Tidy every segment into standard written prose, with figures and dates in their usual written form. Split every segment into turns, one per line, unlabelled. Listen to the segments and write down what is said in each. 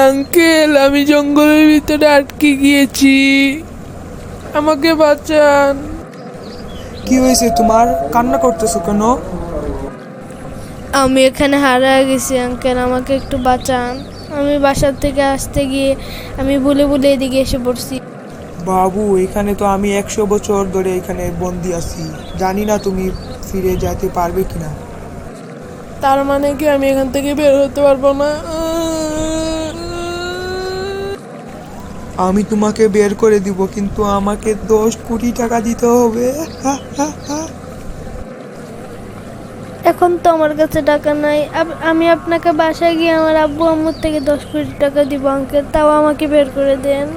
Uncle, আমি জঙ্গলের ভিতরে আটকে গিয়েছি, আমাকে বাঁচান।
কি হয়েছে তোমার? কান্না করতেছো কেন?
আমি এখানে হারিয়ে গেছি আঙ্কেল, আমাকে একটু বাঁচান। আমি বাসার থেকে আসতে গিয়ে আমি ভুলে ভুলে এদিকে এসে পড়ছি।
বাবু, এখানে তো আমি 100 বছর ধরে এখানে বন্দি আছি, জানি না তুমি ফিরে যেতে পারবে কিনা।
তার মানে কি আমি এখান থেকে বের হতে পারবো না?
আমি তোমাকে বের করে দিব, কিন্তু আমাকে 10 কোটি টাকা দিতে হবে।
এখন তো আমার কাছে টাকা নাই। আমি আপনাকে বাসায় গিয়ে আমার আব্বু আম্মুর থেকে 10 কোটি টাকা দিব আঙ্কেল, তাও আমাকে বের করে দেন।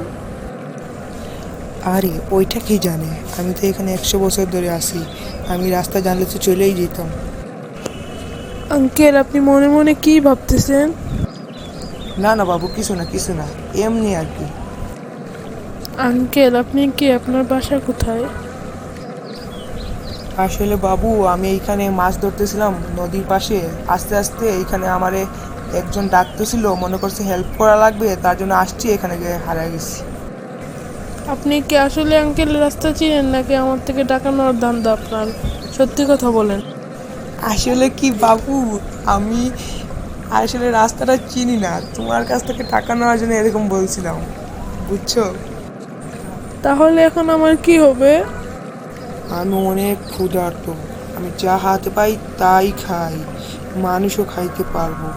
আরে ওইটা কি জানে, আমি তো এখানে 100 বছর ধরে আছি, আমি রাস্তা জানলে তো চলেই যেতাম।
আঙ্কেল, আপনি মনে মনে কি ভাবতেছেন?
না না বাবু, কিছু না কিছু না, এমনি আর কি।
আঙ্কেল, আপনি কি, আপনার বাসা কোথায়?
আসলে বাবু, আমি এইখানে মাছ ধরতেছিলাম নদীর পাশে, আস্তে আস্তে এইখানে আমারে একজন ডাকতেছিল, মনে করছে হেল্প করা লাগবে, তার জন্য আসছি, এখানে গিয়ে হারিয়ে গেছি।
আপনি কি আসলে আঙ্কেল রাস্তা চিনেন, নাকি আমার থেকে টাকা নেওয়ার ধান্দা আপনার? সত্যি কথা বলেন।
আসলে কি বাবু, আমি আসলে রাস্তাটা চিনি না, তোমার কাছ থেকে টাকা নেওয়ার জন্য এরকম বলছিলাম, বুঝছো?
তাহলে এখন আমার কি হবে?
আমি অনেক ক্ষুধার্ত, আমি যা হাতে পাই তাই খাই, মানুষও খাইতে পারবো,